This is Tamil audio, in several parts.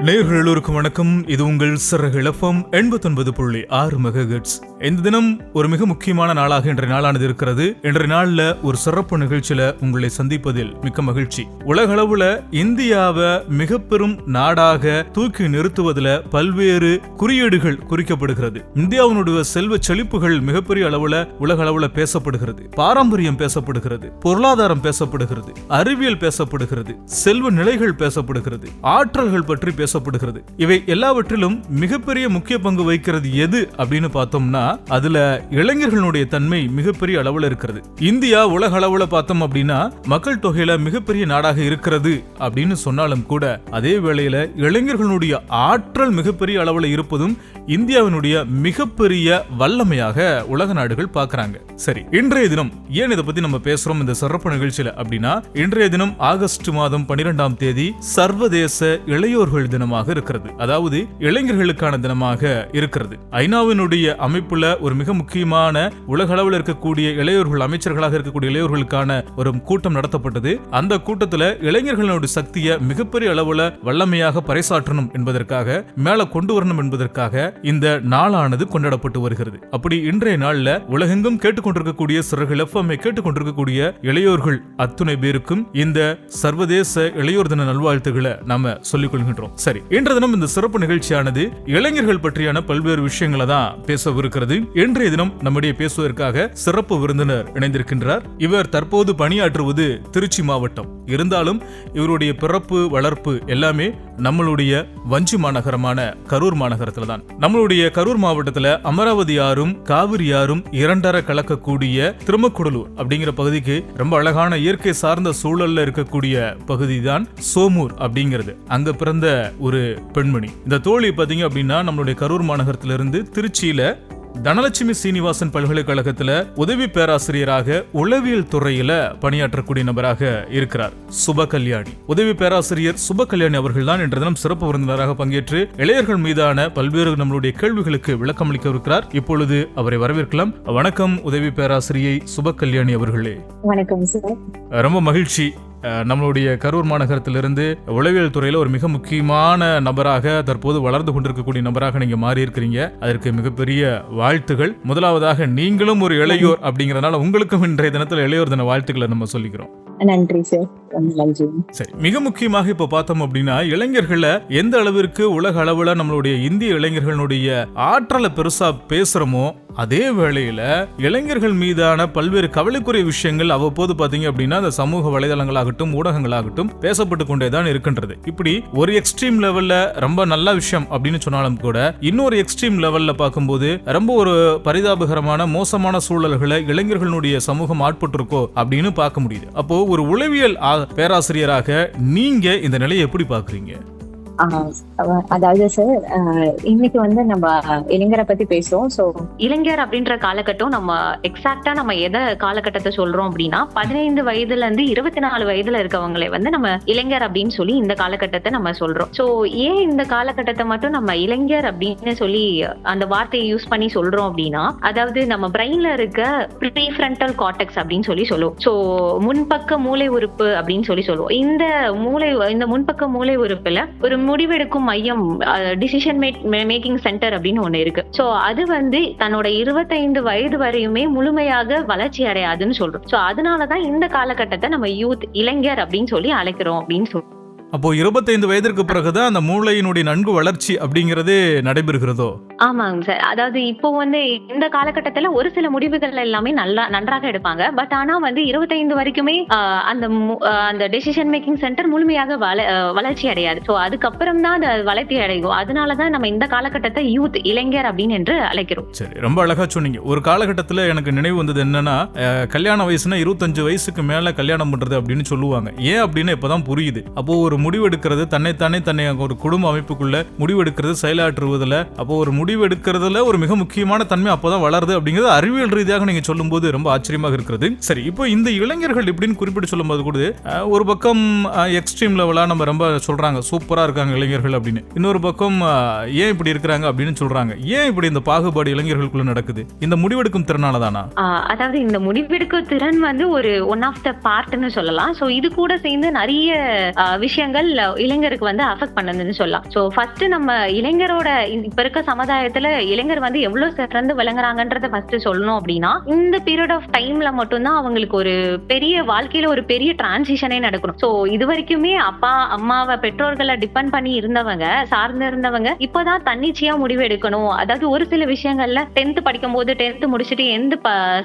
நேயர்கள் எல்லோருக்கும் வணக்கம். இது உங்கள் சிறகுகள் FM 89.6 மெகாஹெர்ட்ஸ். இந்த தினம் ஒரு மிக முக்கியமான நாளாக இன்றைய நாளானது இருக்கிறது. இன்றைய நாள்ல ஒரு சிறப்பு நிகழ்ச்சியில உங்களை சந்திப்பதில் மிக்க மகிழ்ச்சி. உலகளவுல இந்தியாவை மிக பெரும் நாடாக தூக்கி நிறுத்துவதில் பல்வேறு குறியீடுகள் குறிக்கப்படுகிறது. இந்தியாவினுடைய செல்வ செழிப்புகள் மிகப்பெரிய அளவுல உலக அளவுல பேசப்படுகிறது. பாரம்பரியம் பேசப்படுகிறது, பொருளாதாரம் பேசப்படுகிறது, அறிவியல் பேசப்படுகிறது, செல்வ நிலைகள் பேசப்படுகிறது, ஆற்றல்கள் பற்றி பேசப்படுகிறது. இவை எல்லாவற்றிலும் மிகப்பெரிய முக்கிய பங்கு வகிக்கிறது எது அப்படின்னு பார்த்தோம்னா அதுல இளைஞர்களுடைய தன்மை மிகப்பெரிய அளவுல இருக்கிறது. இந்தியா உலக அளவுல பார்த்தோம் அப்படின்னா மக்கள் தொகையில மிகப்பெரிய நாடாக இருக்கிறது அப்படின்னு சொன்னாலும் கூட அதே வேளையில இளைஞர்களுடைய ஆற்றல் மிகப்பெரிய அளவுல இருப்பதும் இந்தியாவினுடைய மிகப்பெரிய வல்லமையாக உலக நாடுகள் பார்க்கறாங்க. சரி, இன்றைய தினம் ஏன் இதை பத்தி நம்ம பேசுறோம் இந்த சிறப்பு நிகழ்ச்சியில அப்படின்னா, இன்றைய தினம் ஆகஸ்ட் மாதம் 12ஆம் தேதி சர்வதேச இளையோர்கள் தினமாக இருக்கிறது. அதாவது இளைஞர்களுக்கான தினமாக இருக்கிறது. ஐநாவினுடைய அமைப்புல ஒரு மிக முக்கியமான உலக அளவில் இருக்கக்கூடிய இளையோர்கள் அமைச்சர்களாக இருக்கக்கூடிய இளையோர்களுக்கான ஒரு கூட்டம் நடத்தப்பட்டது. அந்த கூட்டத்துல இளைஞர்களுடைய சக்தியை மிகப்பெரிய அளவுல வல்லமையாக பறைசாற்றணும் என்பதற்காக, மேல கொண்டு வரணும் என்பதற்காக இந்த நாளானது கொண்டாடப்பட்டு வருகிறது. அப்படி இன்றைய நாள்ல உலகெங்கும் கேட்டுக்கொண்டிருக்கக்கூடிய சிறகுகள் FM கேட்டுக்கொண்டிருக்கக்கூடிய இளையோர்கள் அத்துணை பேருக்கும் இந்த சர்வதேச இளையோர் தின நல்வாழ்த்துக்களை நாம சொல்லிக் கொள்கின்றோம். சரி, இன்றைய தினம் இந்த சிறப்பு நிகழ்ச்சியானது இளைஞர்கள் பற்றியான பல்வேறு விஷயங்களை தான் பேசவிருக்கிறது. இன்றைய தினம் நம்முடைய பேசுவதற்காக சிறப்பு விருந்தினர் இணைந்திருக்கின்றார். இவர் தற்போது பணியாற்றுவது திருச்சி மாவட்டம். இருந்தாலும் இவருடைய பிறப்பு வளர்ப்பு எல்லாமே நம்மளுடைய வஞ்சி மாநகரமான கரூர் மாநகரத்துல தான். நம்மளுடைய கரூர் மாவட்டத்துல அமராவதி ஆறும் காவிரி ஆறும் இரண்டரை கலக்கக்கூடிய திருமக்குடலூர் அப்படிங்கிற பகுதிக்கு ரொம்ப அழகான இயற்கை சார்ந்த சூழல்ல இருக்கக்கூடிய பகுதி தான் சோமூர் அப்படிங்கிறது. அங்க பிறந்த ஒரு பெண்மணி. இந்த தோழி பாத்தீங்க அப்படின்னா நம்மளுடைய கரூர் மாநகரத்திலிருந்து திருச்சியில தனலட்சுமி சீனிவாசன் பல்கலைக்கழகத்துல உதவி பேராசிரியராக உளவியல் துறையில பணியாற்றக்கூடிய நபராக இருக்கிறார். சுபகல்யாணி, உதவி பேராசிரியர் சுபகல்யாணி அவர்கள் தான் இன்று தினம் சிறப்பு விருந்தினராக பங்கேற்று இளைஞர்கள் மீதான பல்வேறு நம்மளுடைய கேள்விகளுக்கு விளக்கம் அளிக்க இருக்கிறார். இப்பொழுது அவரை வரவேற்கலாம். வணக்கம் உதவி பேராசிரியை சுபகல்யாணி அவர்களே. வணக்கம் சார். ரொம்ப மகிழ்ச்சி. நம்மளுடைய கரூர் மாநகரத்திலிருந்து உளவியல் துறையில ஒரு மிக முக்கியமான நபராக தற்போது வளர்ந்து கொண்டிருக்கக்கூடிய நபராக நீங்க மாறி இருக்கிறீங்க. அதற்கு மிகப்பெரிய வாழ்த்துகள். முதலாவதாக நீங்களும் ஒரு இளையோர் அப்படிங்கறதுனால உங்களுக்கும் இன்றைய தினத்துல இளையோர் தின வாழ்த்துக்களை நம்ம சொல்லிக்கிறோம். நன்றி சார். சரி, மிக முக்கியமாக இப்ப பார்த்தோம் அப்படின்னா இளைஞர்களை எந்த அளவிற்கு உலக அளவுல நம்மளுடைய இந்திய இளைஞர்களுடைய ஆற்றலை பெருசா பேசுறோமோ அதே வேளையில இளைஞர்கள் மீதான பல்வேறு கவலைக்குரிய விஷயங்கள் அவ்வப்போது பாத்தீங்க அப்படின்னா அந்த சமூக வலைதளங்களாகட்டும் ஊடகங்களாகட்டும் பேசப்பட்டு கொண்டேதான் இருக்கின்றது. இப்படி ஒரு எக்ஸ்ட்ரீம் லெவல்ல ரொம்ப நல்ல விஷயம் அப்படின்னு சொன்னாலும் கூட இன்னொரு எக்ஸ்ட்ரீம் லெவல்ல பார்க்கும்போது ரொம்ப ஒரு பரிதாபகரமான மோசமான சூழல்களை இளைஞர்களுடைய சமூகம் ஆட்பட்டிருக்கோ அப்படின்னு பார்க்க முடியுது. அப்போ ஒரு உளவியல் பேராசிரியராக நீங்க இந்த நிலையை எப்படி பாக்குறீங்க? அதாவது சார், இன்னைக்கு நம்ம இளைஞரை பத்தி பேசுறோம். சோ இளைஞர் அப்படின்ற காலகட்டம் நம்ம எக்ஸாக்டா நம்ம எதை காலகட்டத்தை சொல்றோம் அப்படின்னா 15 வயதுல இருந்து 24 வயதுல இருக்கவங்களை நம்ம இளைஞர் அப்படின்னு சொல்லி இந்த காலகட்டத்தை நம்ம சொல்றோம். சோ ஏன் இந்த காலகட்டத்தை மட்டும் நம்ம இளைஞர் அப்படின்னு சொல்லி அந்த வார்த்தையை யூஸ் பண்ணி சொல்றோம் அப்படின்னா, அதாவது நம்ம பிரெயின்ல இருக்க ப்ரீஃப்ரண்டல் கார்டெக்ஸ் அப்படின்னு சொல்லி சொல்லுவோம். சோ முன்பக்க மூளை உறுப்பு அப்படின்னு சொல்லி சொல்லுவோம். இந்த முன்பக்க மூளை உறுப்புல ஒரு முடிவெடுக்கும் மையம், டிசிஷன் மேக்கிங் சென்டர் அப்படின்னு ஒண்ணு இருக்கு. சோ அது தன்னோட 25 வயது வரையுமே முழுமையாக வளர்ச்சி அடையாதுன்னு சொல்றோம். சோ அதனாலதான் இந்த காலகட்டத்தை நம்ம யூத், இளைஞர் அப்படின்னு சொல்லி அழைக்கிறோம் அப்படின்னு சொல்றோம். அப்போ 25 வயதிற்கு பிறகுதான் அந்த மூளையினுடைய நன்கு வளர்ச்சி அப்படிங்கறது நடைபெறுகிறதோ? ஆமாங்க சார். அதாவது இப்போ இந்த காலகட்டத்துல ஒரு சில முடிவுகள் எல்லாமே நன்றாக எடுப்பாங்க. பட் ஆனா 25 வரைக்குமே அந்த டெசிஷன் மேக்கிங் சென்டர் முழுமையாக வளர்ச்சி அடையாது. சோ அதுக்கப்புறம் தான் அந்த வளர்ச்சி அடையும். அதனாலதான் நம்ம இந்த காலகட்டத்தை யூத், இளைஞர் அப்படின்னு என்று அழைக்கிறோம். சரி, ரொம்ப அழகா சொன்னீங்க. ஒரு காலகட்டத்துல எனக்கு நினைவு வந்தது என்னன்னா, கல்யாண வயசுனா 25 வயசுக்கு மேல கல்யாணம் பண்றது அப்படின்னு சொல்லுவாங்க. ஏன் அப்படின்னு இப்பதான் புரியுது. அப்போ ஒரு முடிவெடுக்கிறது, தன்னை ஒரு குடும்ப அமைப்புக்குள்ள முடிவெடுக்கிறது, செயலாற்றுவதில், அப்போ ஒரு முடிவெடுக்கிறதுல ஒரு மிக முக்கியமான தன்மை அப்போதான் வளருது அப்படிங்கிறது அறிவியல் ரீதியாக நீங்க சொல்லும் போது ரொம்ப ஆச்சரியமாக இருக்கிறது. சரி, இப்போ இந்த இளைஞர்கள் இப்படின்னு குறிப்பிட்டு சொல்லும் போது கூட ஒரு பக்கம் எக்ஸ்ட்ரீம் லெவலா நம்ம ரொம்ப சொல்றாங்க, சூப்பரா இருக்காங்க இளைஞர்கள் அப்படின்னு. இன்னொரு பக்கம் ஏன் இப்படி இருக்கிறாங்க அப்படின்னு சொல்றாங்க. ஏன் இப்படி இந்த பாகுபாடு இளைஞர்களுக்குள்ள நடக்குது? இந்த முடிவெடுக்கும் திறனால தானா? அதாவது இந்த முடிவெடுக்கும் திறன் ஒரு ஒன் ஆஃப் த பார்ட்னு சொல்லலாம். சோ இது கூட சேர்ந்து நிறைய விஷயங்கள் விஷயங்கள் இளைஞருக்கு வந்து அஃபெக்ட் பண்ணுதுன்னு சொல்லலாம். சோ ஃபர்ஸ்ட் நம்ம இளைஞரோட இப்ப இருக்க சமுதாயத்துல இளைஞர் வந்து எவ்வளவு சிறந்து விளங்குறாங்கன்றத ஃபர்ஸ்ட் சொல்லணும் அப்படின்னா, இந்த பீரியட் ஆஃப் டைம்ல மட்டும்தான் அவங்களுக்கு ஒரு பெரிய வாழ்க்கையில ஒரு பெரிய டிரான்சிஷனே நடக்கணும். சோ இது வரைக்குமே அப்பா அம்மாவை பெற்றோர்களை டிபெண்ட் பண்ணி இருந்தவங்க, சார்ந்து இருந்தவங்க இப்பதான் தன்னிச்சையா முடிவு எடுக்கணும். அதாவது ஒரு சில விஷயங்கள்ல 10th படிக்கும் போது 10th முடிச்சுட்டு எந்த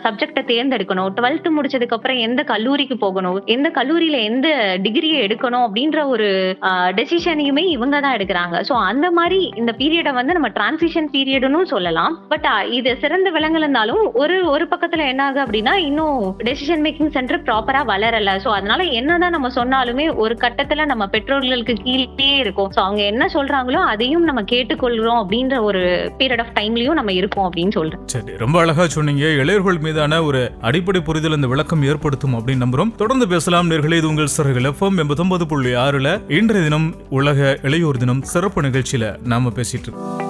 சப்ஜெக்ட தேர்ந்தெடுக்கணும், 12th முடிச்சதுக்கு அப்புறம் எந்த கல்லூரிக்கு போகணும், எந்த கல்லூரியில எந்த டிகிரியை எடுக்கணும் அப்படின்ற ஒரு டெசிஷனையுமே இவங்க தான் எடுக்கிறாங்க. சோ அந்த மாதிரி இந்த பீரியடை வந்து நம்ம டிரான்சிஷன் பீரியட்னு சொல்லலாம். பட் இது சிறந்த விலங்குனாலும் ஒரு பக்கத்துல என்ன ஆகுது அப்படின்னா, இன்னும் டெசிஷன் மேக்கிங் சென்டர் ப்ராப்பரா வளரல. சோ அதனால என்னதான் நம்ம சொன்னாலுமே ஒரு கட்டத்துல நம்ம பெற்றோர்களுக்கு கீழே இருக்கும். சோ அவங்க என்ன சொல்றாங்களோ அதையும் நம்ம கேட்டுக்கொள்றோம் அப்படின்ற ஒரு பீரியட் ஆஃப் டைம்லயும் நம்ம இருக்கோம் அப்படின்னு சொல்றேன். சரி, ரொம்ப அழகா சொன்னீங்க. இளையர்கள் மீதான ஒரு அடிப்படை புரிதல் இந்த விளக்கம் ஏற்படுத்தும் அப்படின்னு நம்புறோம். தொடர்ந்து பேசலாம் நேர்களே. இது உங்கள் சரகுல FM 89.6ல இன்றைய தினம் உலக இளையோர் தினம் சிறப்பு நிகழ்ச்சியில நாம பேசிட்டு இருக்கோம்.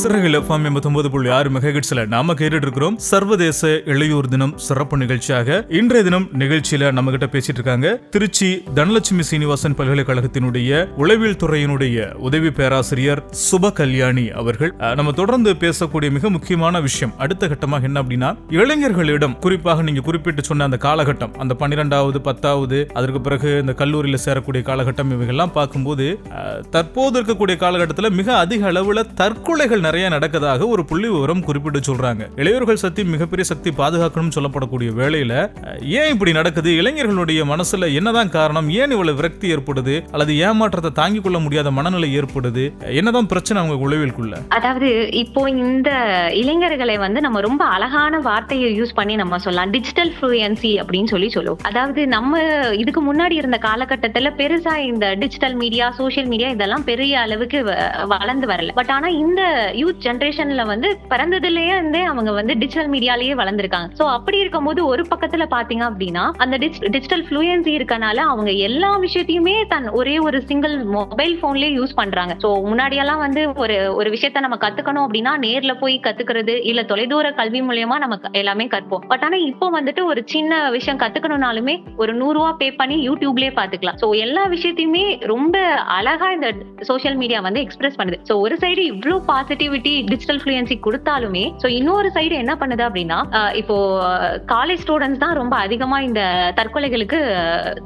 சிறகுல FM 89.6 மெகாஹெர்ட்ஸ்ல நாம கேட்டுட்டு இருக்கிறோம். சர்வதேச இளையோர் தினம் சிறப்பு நிகழ்ச்சியாக இன்றைய தினம் நிகழ்ச்சியில நம்ம கிட்ட பேசிட்டு இருக்காங்க திருச்சி தனலட்சுமி சீனிவாசன் பல்கலைக்கழகத்தினுடைய உளவியல் துறையினுடைய உதவி பேராசிரியர் சுப கல்யாணி அவர்கள். நம்ம தொடர்ந்து பேசக்கூடிய மிக முக்கியமான விஷயம் அடுத்த கட்டமாக என்ன அப்படின்னா, இளைஞர்களிடம் குறிப்பாக நீங்க குறிப்பிட்டு சொன்ன அந்த காலகட்டம், அந்த 12வது 10வது அதற்கு பிறகு இந்த கல்லூரியில சேரக்கூடிய காலகட்டம், இவைகள்லாம் பார்க்கும்போது தற்போது இருக்கக்கூடிய காலகட்டத்தில் மிக அதிக அளவுல தற்கொலைகள் நிறைய நடக்கதாக ஒரு புள்ளி விவரம் குறிப்பிட்டு சொல்றாங்க. இளையோர்கள் சக்தி மிகப்பெரிய சக்தி பாதுகாக்கணும் சொல்லப்படக்கூடிய வேளையில ஏன் இப்படி நடக்குது? இளைஞர்களுடைய மனசுல என்னதான் காரணம்? ஏன் இவ்வளவு விரக்தி ஏற்படுது? அல்லது ஏமாற்றத்தை தாங்கிக் கொள்ள முடியாத மனநிலை ஏற்படுது? என்னதான் பிரச்சனை அவங்க உளவியலுக்குள்ள? அதாவது இப்போ இந்த இளைஞர்களை வந்து நம்ம ரொம்ப அழகான வார்த்தையை யூஸ் பண்ணி நம்ம சொல்லலாம், டிஜிட்டல் ஃப்ளூயன்சி அப்படின்னு சொல்லுவோம். அதாவது நம்ம இதுக்கு முன்னாடி இருந்த காலகட்டத்துல பெருசா இந்த டிஜிட்டல் மீடியா, சோசியல் மீடியா இதெல்லாம் பெரிய அளவுக்கு வளர்ந்து வரல. பட் ஆனா இந்த யூத் ஜெனரேஷன்ல வந்து பிறந்ததுலயே இருந்தே அவங்க வந்து டிஜிட்டல் மீடியாலேயே வளர்ந்துருக்காங்க. சோ அப்படி இருக்கும்போது ஒரு பக்கத்துல பாத்தீங்க அப்படின்னா அந்த டிஜிட்டல் ஃப்ளூயன்சி இருக்கனால அவங்க எல்லா விஷயத்தையுமே ஒரே ஒரு சிங்கிள் மொபைல் போன்லயே யூஸ் பண்றாங்க. சோ முன்னாடியெல்லாம் வந்து ஒரு விஷயத்த நம்ம கத்துக்கணும் அப்படின்னா நேர்ல போய் கத்துக்கிறது, இல்ல தொலைதூர கல்வி மூலியமா நம்ம எல்லாமே கற்போம். பட் ஆனா இப்போ வந்துட்டு ஒரு சின்ன விஷயம் கத்துக்கணும்னாலுமே ஒரு 100 ரூபாய் பே பண்ணி யூடியூப்லயே பாத்துக்கலாம். சோ எல்லா விஷயத்தையுமே ரொம்ப அழகா இந்த சோசியல் மீடியா வந்து எக்ஸ்பிரஸ் பண்ணுது. சோ ஒரு சைடு இவ்ளோ பாசிட்டிவிட்டி டிஜிட்டல் ஃப்ளூயன்சி கொடுத்தாலுமே இன்னொரு சைடு என்ன பண்ணுது அப்படின்னா, இப்போ காலேஜ் ஸ்டூடெண்ட்ஸ் தான் ரொம்ப அதிகமா இந்த தற்கொலைகளுக்கு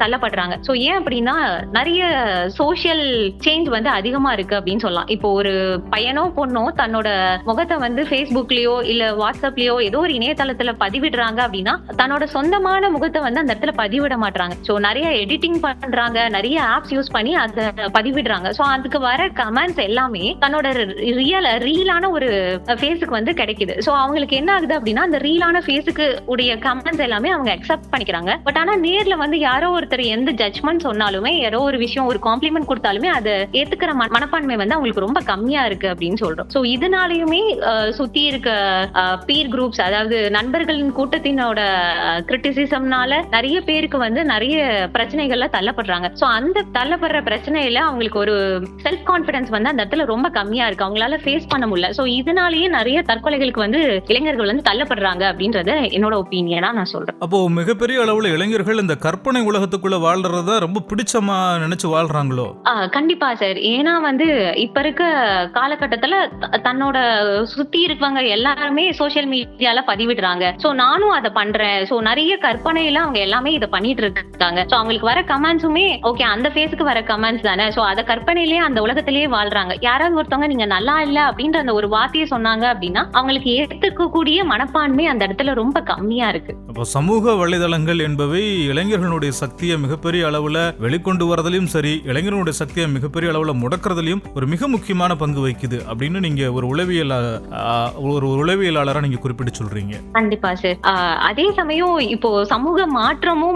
தள்ளப்படுறாங்க. சோ ஏன் அப்படின்னா நிறைய சோசியல் சேஞ்ச் வந்து அதிகமா இருக்கு அப்படின்னு சொல்லலாம். இப்போ ஒரு பையனோ பொண்ணோ தன்னோட முகத்தை வந்து ஃபேஸ்புக்லயோ இல்ல வாட்ஸ்அப்லயோ ஏதோ ஒரு இணையதளத்துல பதிவிடுறாங்க அப்படின்னா தன்னோட சொந்தமான முகத்தை வந்து அந்த இடத்துல பதிவிட மாட்டாங்க. சோ நிறைய எடிட்டிங் பண்றாங்க, நிறைய ஆப்ஸ் யூஸ் பண்ணி அதை பதிவிடுறாங்க. சோ அதுக்கு வர கமெண்ட்ஸ் எல்லாமே தன்னோட ரீலான ஒரு ஃபேஸுக்கு வந்து கிடைக்குது. சோ அவங்களுக்கு என்ன ஆகுது அப்படின்னா அந்த ரீலான ஃபேஸுக்கு உடைய கமெண்ட்ஸ் எல்லாமே அவங்க அக்செப்ட் பண்ணிக்கிறாங்க. பட் ஆனா நேர்ல வந்து யாரோ ஒருத்தர் எந்த ஜட்ஜ்மெண்ட் சொன்னாலுமே, யாரோ ஒரு விஷயம் ஒரு காம்ப்ளிமெண்ட் கொடுத்தாலுமே அதை ஏத்துக்கிற மனப்பான்மை வந்து அவங்களுக்கு ரொம்ப கம்மியா இருக்கு அப்படின்னு சொல்றோம். சோ இதனாலயுமே சுத்தி இருக்க பீர் குரூப்ஸ், அதாவது நண்பர்களின் கூட்டத்தினோட கிரிட்டிசிசம்னால நிறைய பேருக்கு வந்து நிறைய பிரச்சனைகள்ல தள்ளப்படுறாங்க. சோ அந்த தள்ளப்படுற பிரச்சனையில அவங்களுக்கு ஒரு செல்ஃப் கான்பிடன்ஸ் வந்து அந்த இடத்துல ரொம்ப கம்மியா இருக்கு, அவங்களால ஃபேஸ் பண்ண முடியல. சோ இதனாலேயே நிறைய தற்கொலைகளுக்கு வந்து இளைஞர்கள் வந்து தள்ளப்படுறாங்க அப்படின்றத என்னோட ஒப்பீனியனா நான் சொல்றேன். அப்போ மிகப்பெரிய அளவுல இளைஞர்கள் இந்த கற்பனை உலகத்துக்குள்ள வாழ்றத ரொம்ப பிடிச்சமா நினைச்சு வாழ்றாங்களோ? கண்டிப்பா சார். ஏன்னா வந்து இப்ப இருக்க காலகட்டத்துல தன்னோட சுத்தி இருக்கவங்க எல்லாருமே சோசியல் மீடியால பதிவிடுறாங்க. சோ நானும் அதை பண்றேன். சோ நிறைய கற்பனையில அவங்க எல்லாமே இதை பண்ணிட்டு இருக்காங்க. சோ அவங்களுக்கு வர கமெண்ட்ஸுமே ஓகே அந்த ஃபேஸுக்கு வர கமெண்ட்ஸ் தானே. சோ அத கற்பனையிலேயே அந்த உலகத்திலேயே வாழ்றாங்க. யாராவது ஒருத்தவங்க நீங்க நல்லா இல்ல அப்படின்ற அந்த ஒரு வார்த்தையை சொன்னாங்க அப்படின்னா அவங்களுக்கு ஏத்துக்கக்கூடிய மனப்பான்மை அந்த இடத்துல ரொம்ப கம்மியா இருக்கு. அப்போ சமூக வலைதளங்கள் என்பவை இளைஞர்களுடைய சக்தியை மிகப்பெரிய அளவுல வெளிக்கொண்டு வரதிலும் சரி, இளைஞர்களுடைய சக்தியை மிகப்பெரிய அளவுல முடக்கிறதுலயும் ஒரு மிக முக்கியமான பங்கு வகிக்குது அப்படின்னு நீங்க ஒரு உளவியலாளரா நீங்க குறிப்பிட்டு சொல்றீங்க. கண்டிப்பா சார். அதே சமயம் இப்போ சமூக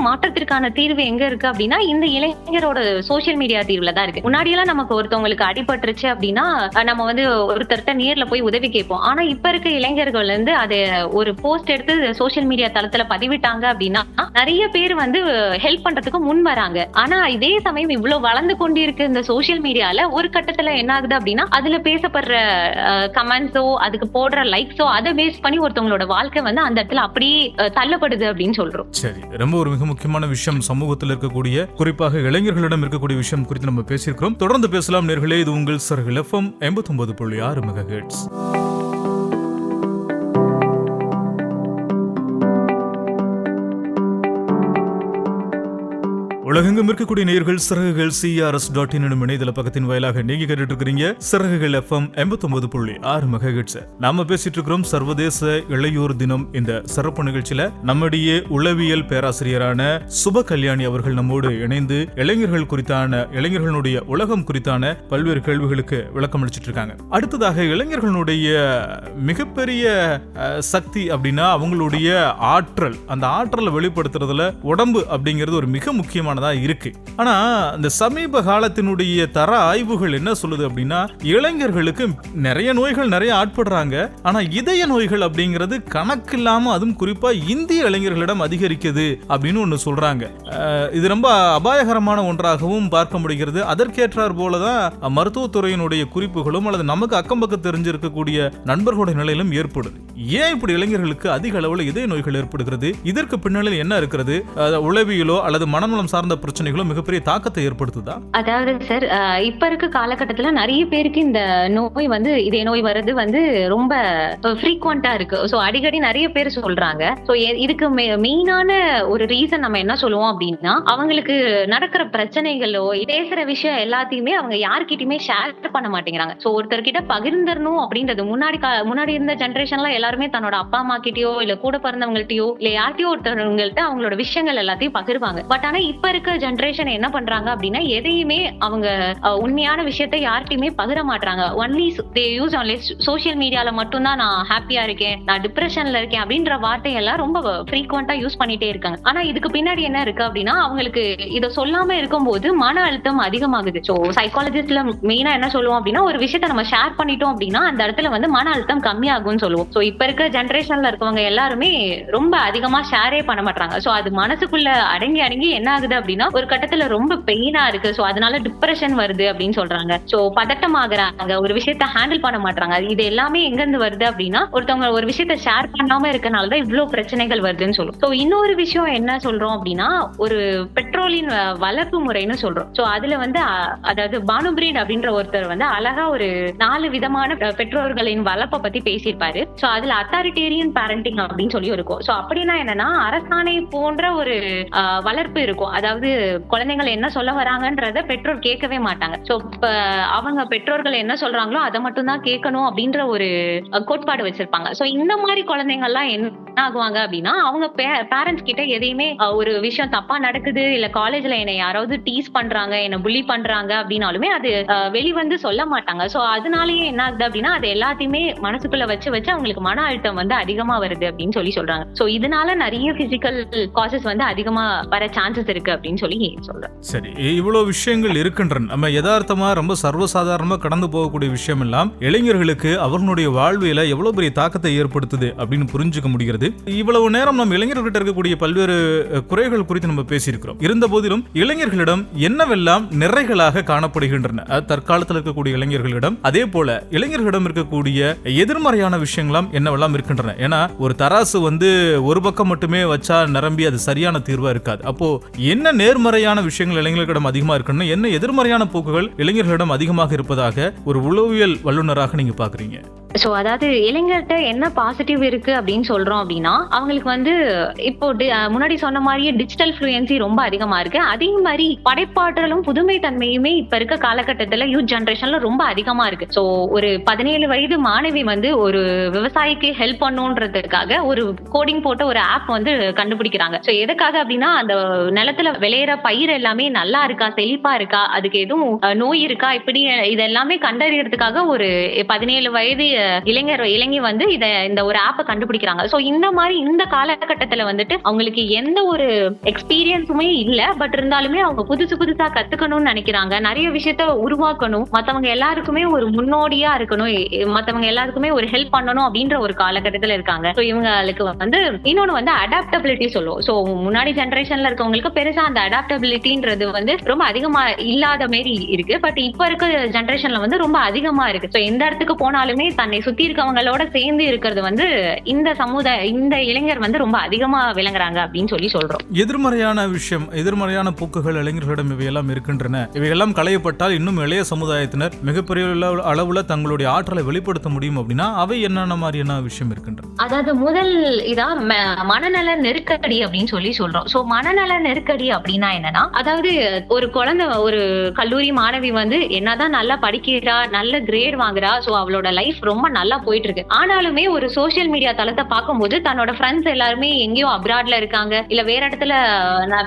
மாற்றத்திற்கான தீர்வு எங்க இருக்கு அப்படின்னா இந்த இளைஞரோட சோசியல் மீடியா தீர்வுல தான் இருக்கு. முன்னாடியெல்லாம் நமக்கு ஒருத்தவங்களுக்கு அடிபட்டுருச்சு அப்படின்னா நம்ம வந்து ஒருத்தர் ஒருத்தர்கிட்ட நேர்ல போய் உதவி கேட்போம். ஆனா இப்ப இருக்க இளைஞர்கள் வந்து அதை ஒரு போஸ்ட் எடுத்து சோசியல் மீடியா தளத்துல பதிவிட்டாங்க அப்படின்னா நிறைய பேர் வந்து ஹெல்ப் பண்றதுக்கு முன் வராங்க. ஆனா இதே சமயம் இவ்வளவு வளர்ந்து கொண்டிருக்க இந்த சோசியல் மீடியால ஒரு கட்டத்துல என்ன ஆகுது அப்படின்னா அதுல பேசப்படுற கமெண்ட்ஸோ அதுக்கு போடுற லைக்ஸோ அதை பேஸ் பண்ணி ஒருத்தவங்களோட வாழ்க்கை வந்து அந்த இடத்துல அப்படியே தள்ளப்படுது அப்படின்னு சொல்றோம். சரி, ரொம்ப ஒரு மிக முக்கியமான விஷயம் சமூகத்தில் இருக்கக்கூடிய குறிப்பாக இளைஞர்களிடம் இருக்கக்கூடிய விஷயம் குறித்து நம்ம பேசியிருக்கிறோம். தொடர்ந்து பேசலாம் நேர்களே. இது உங்கள் சரகுல FM 89.6 மெகாஹெர்ட்ஸ். உலகெங்கும் இருக்கக்கூடிய நேயர்கள் சிறகுகள் CRS.in எனும் இணையதள பக்கத்தின் வாயிலாக நீங்க கேட்டுட்டு இருக்கிறீங்க சிறகுகள் FM 89.6 மெகாஹெர்ட்ஸ். நாம பேசிட்டு இருக்கிறோம் சர்வதேச இளையோர் தினம் இந்த சிறப்பு நிகழ்ச்சியில நம்முடைய உளவியல் பேராசிரியரான சுப கல்யாணி அவர்கள் நம்மோடு இணைந்து இளைஞர்களுடைய உலகம் குறித்தான பல்வேறு கேள்விகளுக்கு விளக்கம் அளிச்சிட்டு இருக்காங்க. அடுத்ததாக இளைஞர்களுடைய மிகப்பெரிய சக்தி அப்படின்னா அவங்களுடைய ஆற்றல். அந்த ஆற்றலை வெளிப்படுத்துறதுல உடம்பு அப்படிங்கிறது ஒரு மிக முக்கியமான இருக்கு. ஆனா இந்த சமீப காலத்தினுடைய தர ஆய்வுகள் என்ன சொல்லுது அப்படின்னா இளைஞர்களுக்கு நிறைய நோய்கள் நிறைய ஆட்படுறாங்க. ஆனா இதய நோய்கள் அப்படிங்கிறது கணக்கில்லாம அதுவும் குறிப்பா இந்திய இளைஞர்களிடம் அதிகரிக்குது அப்படின்னு ஒண்ணு சொல்றாங்க. இது ரொம்ப அபாயகரமான ஒன்றாகவும் பார்க்க முடிகிறது. அதற்கேற்றார் போலதான் மருத்துவத்துறையினுடைய குறிப்புகளும் அல்லது நமக்கு அக்கம் பக்கம் தெரிஞ்சிருக்கக்கூடிய நண்பர்களுடைய நிலையிலும் ஏற்படுது. ஏன் இப்படி இளைஞர்களுக்கு அதிக அளவில் இதய நோய்கள் ஏற்படுகிறது? இதற்கு பின்னணியில் என்ன இருக்கிறது? உளவியலோ அல்லது மனநலம் சார்ந்த பிரச்சனைகளும் மிகப்பெரிய தாக்கத்தை ஏற்படுத்துதா? அதாவது சார், இப்ப இருக்க காலகட்டத்துல நிறைய பேருக்கு இந்த நோய் வந்து இதய நோய் வர்றது வந்து ரொம்ப ஃப்ரீக்வெண்டா இருக்கு. சோ அடிக்கடி நிறைய பேர் சொல்றாங்க. சோ இதுக்கு மெயினான ஒரு ரீசன் நம்ம என்ன சொல்லுவோம் அப்படின்னா அவங்களுக்கு நடக்கிற பிரச்சனைகளோ பேசுற விஷயம் எல்லாத்தையுமே அவங்க யார்கிட்டயுமே ஷேர் பண்ண மாட்டேங்கிறாங்க. சோ ஒருத்தர்கிட்ட பகிர்ந்துடணும் அப்படின்றது முன்னாடி இருந்த ஜெனரேஷன்ல எல்லாருமே தன்னோட அப்பா அம்மா கிட்டயோ இல்ல கூட பிறந்தவங்கள்ட்டயோ இல்ல யார்கிட்டயோ ஒருத்தவங்கள்ட்ட அவங்களோட விஷயங்கள் எல்லாத்தையும் பகிர்வாங்க. பட் ஆனா இப்ப இருக்க ஜெனரேஷன் என்ன பண்றாங்க அப்படின்னா எதையுமே அவங்க உண்மையான விஷயத்தை யார்கிட்டயுமே பகிர மாட்டாங்க. Only they use only social மீடியால மட்டும்தான் நான் ஹாப்பியா இருக்கேன், நான் டிப்ரெஷன்ல இருக்கேன் அப்படின்ற வார்த்தையெல்லாம் ரொம்ப ஃப்ரீக்வெண்டா யூஸ் பண்ணிட்டே இருக்காங்க. ஆனா இதுக்கு பின்னாடி என்ன இருக்கு அப்படின்னா அவங்களுக்கு இதை சொல்லாம இருக்கும்போது மன அழுத்தம் அதிகமாகுது. சோ சைக்காலஜிஸ்ட்ல மெயினா என்ன சொல்லுவோம் அப்படின்னா ஒரு விஷயத்த நம்ம ஷேர் பண்ணிட்டோம் அப்படின்னா அந்த இடத்துல வந்து மன அழுத்தம் கம்மியாகும்னு சொல்லுவோம். சோ இப்ப இருக்க ஜெனரேஷன்ல இருக்கவங்க எல்லாருமே ரொம்ப அதிகமா ஷேரே பண்ண மாட்டாங்க. சோ அது மனசுக்குள்ள அடங்கி என்ன ஆகுது அப்படின்னா ஒரு கட்டத்துல ரொம்ப பெயினா இருக்கு. சோ அதனால டிப்ரெஷன் வருது அப்படின்னு சொல்றாங்க. சோ பதட்டம் ஆகுறாங்க, ஒரு விஷயத்த ஹேண்டில் பண்ண மாட்டாங்க. இது எல்லாமே எங்க இருந்து வருது அப்படின்னா ஒருத்தவங்க ஒரு விஷயத்த ஷேர் பண்ணாம இருக்கனாலதான் இவ்வளவு பிரச்சனைகள் வருதுன்னு சொல்லுவோம். சோ இன்னொரு விஷயம் என்ன சொல்றோம் அப்படின்னா ஒரு பெட்ரோலின் வளர்ப்பு முறைன்னு சொல்றோம். சோ அதுல வந்து அதாவது பானுபிரீட் அப்படின்ற ஒருத்தர் வந்து அழகா ஒரு 4 விதமான பெற்றோர்களின் வளர்ப்பை பத்தி பேசியிருப்பாரு. சோ அதுல அத்தாரிட்டேரியன் பேரண்டிங் அப்படின்னு சொல்லி இருக்கும். சோ அப்படின்னா என்னன்னா அரசாணை போன்ற ஒரு வளர்ப்பு இருக்கும். அதாவது குழந்தைகள் என்ன சொல்ல வராங்கன்றத பெற்றோர் கேட்கவே மாட்டாங்க. சோ அவங்க பெற்றோர்கள் என்ன சொல்றாங்களோ அதை மட்டும் தான் கேட்கணும் அப்படின்ற ஒரு கோட்பாடு வச்சிருப்பாங்க. சோ இந்த மாதிரி குழந்தைகள் எல்லாம் என்ன ஆகுவாங்க அப்படின்னா அவங்க பேரண்ட்ஸ் கிட்ட எதையுமே ஒரு விஷயம் தப்பா நடக்குது இல்ல காலேஜ்ல என்னை யாராவது டீஸ் பண்றாங்க என்ன புள்ளி பண்றாங்க அப்படின்னாலுமே அது வெளிவந்து சொல்ல மாட்டாங்க. சோ அதனாலயே என்ன ஆகுது அப்படின்னா அது எல்லாத்தையுமே மனசுக்குள்ள வச்சு அவங்களுக்கு மன அழுத்தம் வந்து அதிகமா வருது அப்படின்னு சொல்றாங்க. சோ இதனால நிறைய பிசிக்கல் காசஸ் வந்து அதிகமா வர சான்சஸ் இருக்கு அப்படின்னு சொல்லி சொல்றேன். சரி, இவ்வளவு விஷயங்கள் இருக்கின்றன. நம்ம யதார்த்தமா ரொம்ப சர்வசாதாரணமா கடந்து போகக்கூடிய விஷயம் எல்லாம் இளைஞர்களுக்கு அவர்களுடைய வாழ்வியல எவ்வளவு பெரிய தாக்கத்தை ஏற்படுத்துது அப்படின்னு புரிஞ்சுக்க முடிகிறது. இவ்வளவு நேரம் நம்ம இளைஞர்கிட்ட இருக்கக்கூடிய பல்வேறு குறைகள் குறித்து நம்ம பேசியிருக்கிறோம். இருந்த போதிலும் இளைஞர்களிடம் என்னவெல்லாம் நிறைகளாக காணப்படுகின்றன தற்காலத்தில் இருக்கக்கூடிய இளைஞர்களிடம், அதே போல இளைஞர்களிடம் இருக்கக்கூடிய எதிர்மறையான விஷயங்களாம் என்னவெல்லாம் இருக்கின்றன. ஏன்னா ஒரு தராசு வந்து ஒரு பக்கம் மட்டுமே வச்சா நிரம்பி அது சரியான தீர்வா இருக்காது. அப்போ என்ன நேர்மறையான விஷயங்கள் இளைஞர்களிடம் அதிகமா இருக்கணும், என்ன எதிர்மறையான போக்குகள் இளைஞர்களிடம் அதிகமாக இருப்பதாக ஒரு உளவியல் வல்லுநராக நீங்க பாக்குறீங்க? சோ அதாவது இளைஞர்கிட்ட என்ன பாசிட்டிவ் இருக்கு அப்படின்னு சொல்றோம் அப்படின்னா அவங்களுக்கு வந்து இப்போ முன்னாடி சொன்ன மாதிரியே டிஜிட்டல் ஃப்ளூயன்சி ரொம்ப அதிகமா இருக்கு. அதே மாதிரி படைப்பாற்றலும் புதுமை தன்மையுமே இப்ப இருக்க காலகட்டத்துல யூத் ஜெனரேஷன்ல ரொம்ப அதிகமா இருக்கு. சோ ஒரு 17 வயது மாணவி வந்து ஒரு விவசாயிக்கு ஹெல்ப் பண்ணுன்றதுக்காக ஒரு கோடிங் போட்ட ஒரு ஆப் வந்து கண்டுபிடிக்கிறாங்க. சோ எதுக்காக அப்படின்னா அந்த நிலத்துல விளையிற பயிர் எல்லாமே நல்லா இருக்கா, செழிப்பா இருக்கா, அதுக்கு எதுவும் நோய் இருக்கா, இப்படி இதெல்லாமே கண்டறியறதுக்காக ஒரு 17 வயது இளைஞி வந்து இந்த ஒரு ஆப்பை கண்டுபிடிக்கிறாங்க. சோ இந்த மாதிரி இந்த காலகட்டத்துல வந்துட்டு அவங்களுக்கு எந்த ஒரு எக்ஸ்பீரியன்ஸுமே இல்ல, பட் இருந்தாலுமே அவங்க புதுசா கத்துக்கணும்னு நினைக்கிறாங்க. நிறைய விஷயத்த உருவாக்கணும், மத்தவங்க எல்லாருக்குமே ஒரு முன்னோடியா இருக்கணும், மத்தவங்க எல்லாருக்குமே ஒரு ஹெல்ப் பண்ணணும் அப்படின்ற ஒரு காலகட்டத்துல இருக்காங்க. சோ இவங்களுக்கு வந்து இன்னொன்னு வந்து அடாப்டபிலிட்டி சொல்லுவோம். சோ முன்னாடி ஜெனரேஷன்ல இருக்கவங்களுக்கு பெருசா அந்த அடாப்டபிலிட்டின்றது வந்து ரொம்ப அதிகமா இல்லாத மாதிரி இருக்கு. பட் இப்ப இருக்க ஜெனரேஷன்ல வந்து ரொம்ப அதிகமா இருக்கு. சோ எந்த இடத்துக்கு போனாலுமே தன்னை சுத்தி இருக்கவங்களோட சேர்ந்து இருக்கிறது வந்து இந்த இளைஞர் வந்து ரொம்ப அதிகமா விளங்குறாங்க அப்படின்னு சொல்றோம். எதிர்மறையான போக்குகள் இளைஞர்களிடம் இவையெல்லாம் இருக்கின்றன. இவையெல்லாம் களையப்பட்டால் இன்னும் இளைய சமுதாயத்தினர் மிகப்பெரிய அளவுல தங்களுடைய ஆற்றலை வெளிப்படுத்த முடியும் அப்படின்னா அவை என்னென்ன மாதிரியான விஷயம் இருக்கின்றன? அதாவது முதல் இதான் மனநல நெருக்கடி அப்படின்னு சொல்றோம். சோ மனநல நெருக்கடி அப்படின்னா என்னன்னா, அதாவது ஒரு குழந்தை, ஒரு கல்லூரி மாணவி வந்து என்னதான் நல்லா படிக்கிறா, நல்ல கிரேட் வாங்குறா, சோ அவளோட லைஃப் ரொம்ப நல்லா போயிட்டு இருக்கு. ஆனாலுமே ஒரு சோசியல் மீடியா தளத்தை பார்க்கும்போது தன்னோட ஃப்ரெண்ட்ஸ் எல்லாருமே எங்கேயோ அப்ராட்ல இருக்காங்க, இல்ல வேற இடத்துல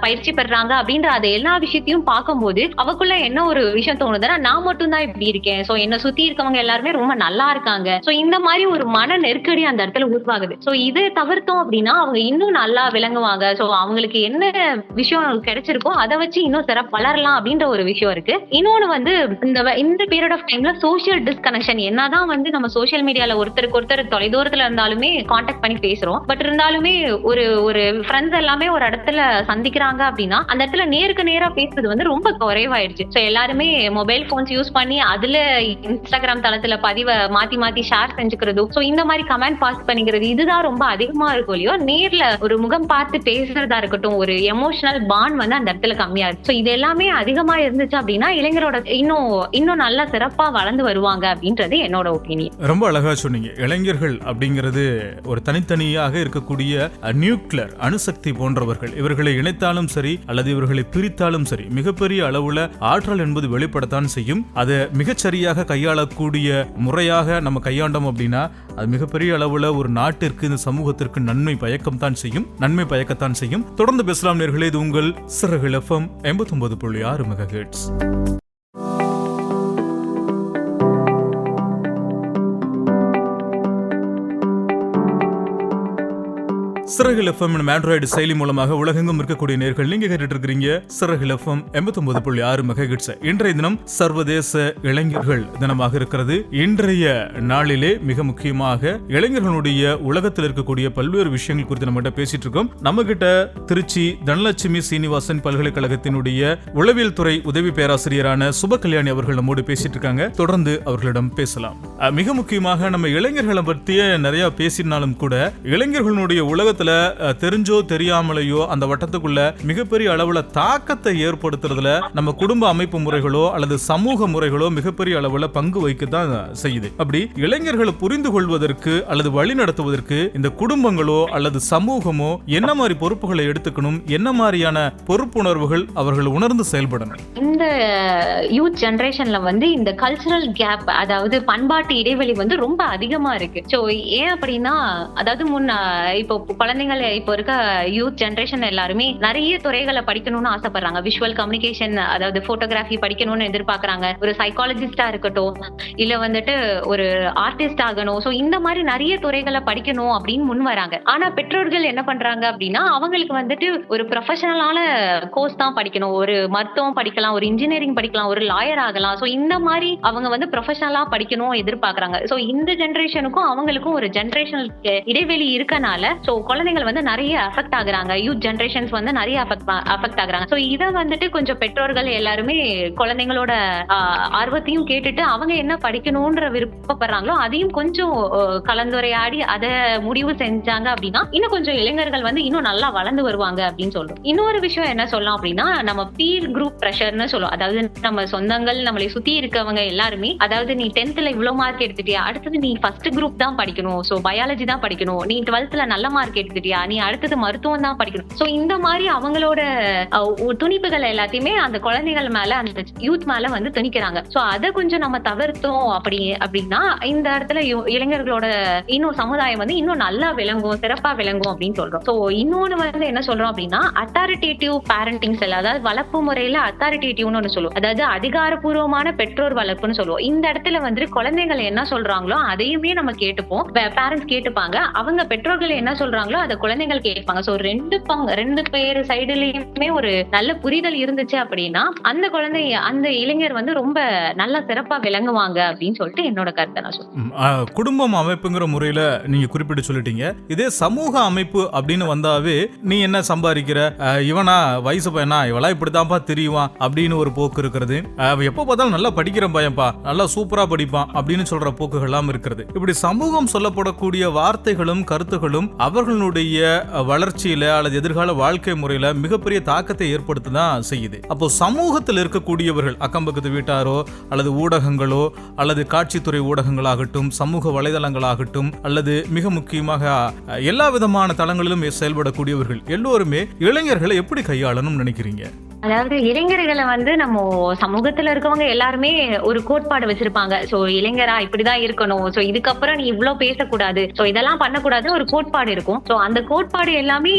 பயிற்சி பெறாங்க அப்படின்ற அது எல்லா விஷயத்தையும் பார்க்கும்போது அவக்குள்ள என்ன ஒரு விஷயம் தோணுதுன்னா, நான் மட்டும் தான் இப்படி இருக்கேன், சோ என்ன சுத்தி இருக்கவங்க எல்லாருமே ரொம்ப நல்லா இருக்காங்க. சோ இந்த மாதிரி ஒரு மன நெருக்கடி அந்த இடத்துல உருவாகுது. சோ இதை தவிர்த்தோம் அப்படின்னா அவங்க இன்னும் நல்லா விளங்குவாங்க. சோ அவங்களுக்கு என்ன விஷயம் கிடைச்சிருக்கோ அதை வச்சு இன்னும் சிறப்பு வளரலாம் அப்படின்ற ஒரு விஷயம் இருக்கு. இன்னொன்னு வந்து இந்த பீரியட் ஆஃப் டைம்ல சோசியல் டிஸ்கனெக்ஷன், என்னதான் வந்து நம்ம சோசியல் மீடியால ஒருத்தருக்கு ஒருத்தர் தொலைதூரத்துல இருந்தாலுமே கான்டாக்ட் பண்ணி பேசுறோம், பட் இருந்தாலுமே ஒரு ஃப்ரெண்ட்ஸ் எல்லாமே ஒரு இடத்துல சந்திக்கிறாங்க அப்படின்னா அந்த இடத்துல நேருக்கு நேரா பேசுறது வந்து ரொம்ப குறைவாயிடுச்சு. சோ எல்லாருமே மொபைல் போன்ஸ் யூஸ் பண்ணி அதுல இன்ஸ்டாகிராம் தளத்துல பதிவை மாத்தி ஷேர் செஞ்சுக்கிறது, சோ இந்த மாதிரி கமெண்ட் பாஸ் பண்ணிக்கிறது, இதுதான் ரொம்ப அதிகமா இருக்கும் இல்லையோ. நேர்ல ஒரு முகம் பார்த்து பேசுறதா இருக்கட்டும், ஒரு எமோஷனல் பாண்ட் வந்து அந்த இடத்துல கம்மியா இருக்கு. சோ இது எல்லாமே அதிகமா இருந்துச்சு அப்படின்னா இளைஞரோட இன்னும் நல்லா சிறப்பா வளர்ந்து வருவாங்க அப்படின்றது என்னோட ஒப்பீனியன். ரொம்ப அழகா சொன்னீங்க. இளைஞர்கள் அப்படிங்கிறது ஒரு தனித்தனியாக இருக்கக்கூடிய நியூக்ளியர் அணுசக்தி போன்றவர்கள். இவர்களை இணைத்தாலும் சரி அல்லது இவர்களை பிரித்தாலும் சரி மிகப்பெரிய அளவுல ஆற்றல் என்பது வெளிப்படத்தான் செய்யும். அதை மிகச்சரியாக கையாளக்கூடிய முறையாக நம்ம கையாண்டோம் அப்படின்னா அது மிகப்பெரிய அளவுல ஒரு நாட்டிற்கு, இந்த சமூகத்திற்கு நன்மை பயக்கத்தான் செய்யும். தொடர்ந்து பேசலாம் நேயர்களே. இது உங்கள் சிறகுகள் FM 89.6 மெகாஹெர்ட்ஸ். சிறகுகள் FM ஆண்ட்ராய்டு செயலி மூலமாக உலகெங்கும் இருக்கக்கூடிய நேயர்கள் நீங்க கேட்டுட்டு இருக்கிறீங்க சிறகுகள் FM 89.6 மெகாஹெர்ட்ஸ். இன்றைய தினம் சர்வதேச இளைஞர்கள் தினமாக இருக்கிறது. இன்றைய நாளிலே மிக முக்கியமாக இளைஞர்களுடைய உலகத்தில் இருக்கக்கூடிய பல்வேறு விஷயங்கள் குறித்து நம்ம பேசிட்டு இருக்கோம். நம்ம கிட்ட திருச்சி தனலட்சுமி சீனிவாசன் பல்கலைக்கழகத்தினுடைய உளவியல் துறை உதவி பேராசிரியரான சுபகல்யாணி அவர்கள் நம்மோடு பேசிட்டு இருக்காங்க. தொடர்ந்து அவர்களிடம் பேசலாம். மிக முக்கியமாக நம்ம இளைஞர்களை பற்றிய நிறைய பேசினாலும் கூட இளைஞர்களுடைய உலகத்துல தெரிஞ்சோ தெரியாமலையோ அந்த வட்டத்துக்குள்ள மிகப்பெரிய அளவுல தாக்கத்தை ஏற்படுத்துறதுல நம்ம குடும்ப அமைப்பு முறைகளோ அல்லது சமூக முறைகளோ மிகப்பெரிய அளவுல பங்கு வைக்கத்தான் செய்யுது. அப்படி இளைஞர்களை புரிந்து கொள்வதற்கு அல்லது வழி நடத்துவதற்கு இந்த குடும்பங்களோ அல்லது சமூகமோ என்ன மாதிரி பொறுப்புகளை எடுத்துக்கணும், என்ன மாதிரியான பொறுப்புணர்வுகள் அவர்கள் உணர்ந்து செயல்படணும்? இந்த யூத் ஜெனரேஷன்ல வந்து இந்த கல்ச்சரல் கேப், அதாவது பண்பாட்டு இடைவெளி வந்து ரொம்ப அதிகமா இருக்கு. சோ ஏன் அப்படின்னா, அதாவது இப்போ குழந்தைகள், இப்போ இருக்க யூத் ஜெனரேஷன் எல்லாருமே நிறைய துறைகளை படிக்கணும்னு ஆசைப்படுறாங்க. விஷுவல் கம்யூனிகேஷன், அதாவது போட்டோகிராஃபி படிக்கணும்னு எதிர்பார்க்கறாங்க. ஒரு சைக்காலஜிஸ்டா இருக்கட்டும், இல்ல வந்துட்டு ஒரு ஆர்டிஸ்ட் ஆகணும். சோ இந்த மாதிரி நிறைய துறைகளை படிக்கணும் அப்படின்னு முன் வராங்க. ஆனா பெற்றோர்கள் என்ன பண்றாங்க அப்படின்னா, அவங்களுக்கு வந்துட்டு ஒரு ப்ரொஃபஷனலான கோர்ஸ் தான் படிக்கணும், ஒரு மருத்துவம் படிக்கலாம், ஒரு இன்ஜினியரிங் படிக்கலாம், ஒரு லாயர் ஆகலாம். சோ இந்த மாதிரி அவங்க வந்து ப்ரொஃபஷனலா படிக்கணும் எதிர்பார்க்கறாங்க. சோ இந்த ஜெனரேஷனுக்கும் அவங்களுக்கும் ஒரு ஜெனரேஷனல் இடைவெளி இருக்கனால சோ குழந்தைகள் வந்து நிறைய அஃபெக்ட் ஆகுறாங்க. யூத் ஜெனரேஷன்ஸ் வந்து நிறைய அஃபெக்ட் ஆகுறாங்க. சோ இதை வந்துட்டு கொஞ்சம் பெற்றோர்கள் எல்லாருமே குழந்தைங்களோட ஆர்வத்தையும் கேட்டுட்டு அவங்க என்ன படிக்கணும்ன்ற விருப்பப்படுறாங்களோ அதையும் கொஞ்சம் கலந்துரையாடி அதை முடிவு செஞ்சாங்க அப்படின்னா இன்னும் கொஞ்சம் இளைஞர்கள் வந்து இன்னும் நல்லா வளர்ந்து வருவாங்க அப்படின்னு சொல்றோம். இன்னொரு விஷயம் என்ன சொல்லலாம் அப்படின்னா, நம்ம பீர் குரூப் ப்ரெஷர்னு சொல்லுவோம். அதாவது நம்ம சொந்தங்கள், நம்மளை சுத்தி இருக்கவங்க எல்லாருமே, அதாவது நீ 10th விவ்வளவு மார்க் எடுத்துட்டியா, அடுத்தது நீ ஃபர்ஸ்ட் குரூப் தான் படிக்கணும், சோ பயாலஜி தான் படிக்கணும், நீ 12th நல்ல மார்க் எடுத்துட்டியா, நீ அடுத்தது மருத்துவம் தான் படிக்கணும். சோ இந்த மாதிரி அவங்களோட துணிப்புகள் எல்லாத்தையுமே அந்த குழந்தைகள் மேல, அந்த யூத் மேல வந்து திணிக்கிறாங்க. சோ அதை கொஞ்சம் நம்ம தவிர்த்தோம் அப்படின்னா இந்த இடத்துல இளைஞர்களோட இன்னும் சமுதாயம் வந்து இன்னும் நல்லா விளங்கும், சிறப்பா விளங்கும் அப்படின்னு சொல்றோம். சோ இன்னொன்னு வந்து என்ன சொல்றோம் அப்படின்னா, அத்தாரிட்டேட்டிவ் பேரண்டிங் செல், அதாவது வளர்ப்பு முறையில அத்தாரிட்டேட்டிவ்னு ஒண்ணு சொல்லுவோம். அதாவது அதிகாரப்பூர்வமான பெற்றோர் வளர்ப்புன்னு சொல்லுவோம். இந்த இடத்துல வந்து குழந்தைகள் பெற்றோர்கள் என்ன சொல்றாங்களோ அதையுமே நம்ம கேட்டுப்போம். பேரண்ட்ஸ் கேட்டுப்பாங்க, அவங்க பெற்றோர்கள் என்ன சொல்றாங்களோ அதை குழந்தைகள் கேட்பாங்க. சோ ரெண்டு பேர் சைடுலயுமே ஒரு நல்ல புரிதல் இருந்துச்சு அப்படின்னா அந்த குழந்தை அந்த இளைஞர் வந்து ரொம்ப நல்லா சிறப்பா விளங்குவாங்க அப்படின்னு சொல்லிட்டு என்னோட கருத்தை நான் சொல்றேன். குடும்பம் அமைப்புங்கிற முறையில நீங்க குறிப்பிட்டு சொல்லிட்டீங்க. இதே சமூக அமைப்பு அப்படின்னு வந்தாவே நீ என்ன சம்பாதிக்கிற, இவனா வயசு பையனா, இவளா இப்படித்தான்ப்பா தெரியுவான் அப்படின்னு ஒரு போக்கு இருக்கிறது. எப்ப பார்த்தாலும் நல்லா படிக்கிற பையன்பா, நல்லா சூப்பரா படிப்பான் அப்படின்னு சொல்ற போக்குகள்லாம் இருக்கிறது. இப்படி சமூகம் சொல்லப்படக்கூடிய வார்த்தைகளும் கருத்துகளும் அவர்களுடைய வளர்ச்சியில அல்லது எதிர்கால வாழ்க்கை முறையில மிகப்பெரிய தாக்கத்தை ஏற்படுத்ததான் செய்யுது. அப்போ சமூகத்தில் இருக்கக்கூடியவர்கள், அக்கம்பக்கத்து வீட்டாரோ அல்லது ஊடகங்களோ அல்லது காட்சித்துறை ஊடகங்களாகட்டும், சமூக வலைதளங்களாகட்டும், அல்லது மிக முக்கியமாக எல்லா விதமான தளங்களிலும் செயல்படக்கூடியவர்கள் எல்லோருமே இளைஞர்களை எப்படி கையாளணும்னு நினைக்கிறீங்க? அதாவது இளைஞர்களை வந்து நம்ம சமூகத்துல இருக்கவங்க எல்லாருமே ஒரு கோட்பாடு வச்சிருப்பாங்க. சோ இளைஞரா இப்படிதான் இருக்கணும், சோ இதுக்கப்புறம் நீ இவ்வளவு பேசக்கூடாது, சோ இதெல்லாம் பண்ணக்கூடாதுன்னு ஒரு கோட்பாடு இருக்கும். சோ அந்த கோட்பாடு எல்லாமே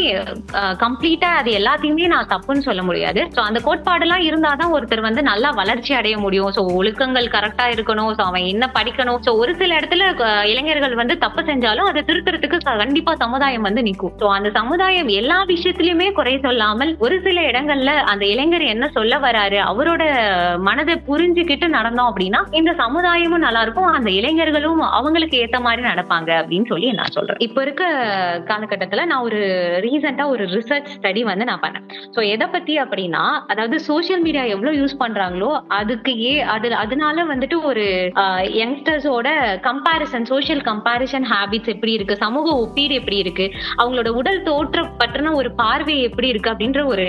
கம்ப்ளீட்டா அது எல்லாத்தையுமே நான் தப்புன்னு சொல்ல முடியாது. சோ அந்த கோட்பாடு எல்லாம் இருந்தாதான் ஒருத்தர் வந்து நல்லா வளர்ச்சி அடைய முடியும். சோ ஒழுக்கங்கள் கரெக்டா இருக்கணும், சோ அவன் என்ன படிக்கணும். சோ ஒரு சில இடத்துல இளைஞர்கள் வந்து தப்பு செஞ்சாலும் அதை திருத்தறதுக்கு கண்டிப்பா சமுதாயம் வந்து நிற்கும். சோ அந்த சமுதாயம் எல்லா விஷயத்திலயுமே குறை சொல்லாமல் ஒரு சில இடங்கள்ல அந்த இளைஞர் என்ன சொல்ல வராரு அவரோட மனதை புரிஞ்சுக்கிட்டு நடந்தோம் அப்படின்னா இந்த சமுதாயமும் நல்லா இருக்கும், அந்த இளைஞர்களும் அவங்களுக்கு ஏத்த மாதிரி நடப்பாங்க அப்படின்னு சொல்லி நான் சொல்றேன். இப்ப இருக்க காலகட்டத்துல நான் ஒரு ரீசெண்டா ஒரு ரிசர்ச் ஸ்டடி வந்து நான் பண்ணேன். சோ எதை பத்தி அப்படின்னா, அதாவது சோசியல் மீடியா எவ்வளவு யூஸ் பண்றாங்களோ அதுக்கு அதனால வந்துட்டு ஒரு யங்ஸ்டர்ஸோட கம்பாரிசன், சோசியல் கம்பாரிசன் ஹேபிட்ஸ் எப்படி இருக்கு, சமூக ஒப்பீடு எப்படி இருக்கு, அவங்களோட உடல் தோற்ற பற்றின ஒரு பார்வை எப்படி இருக்கு அப்படின்ற ஒரு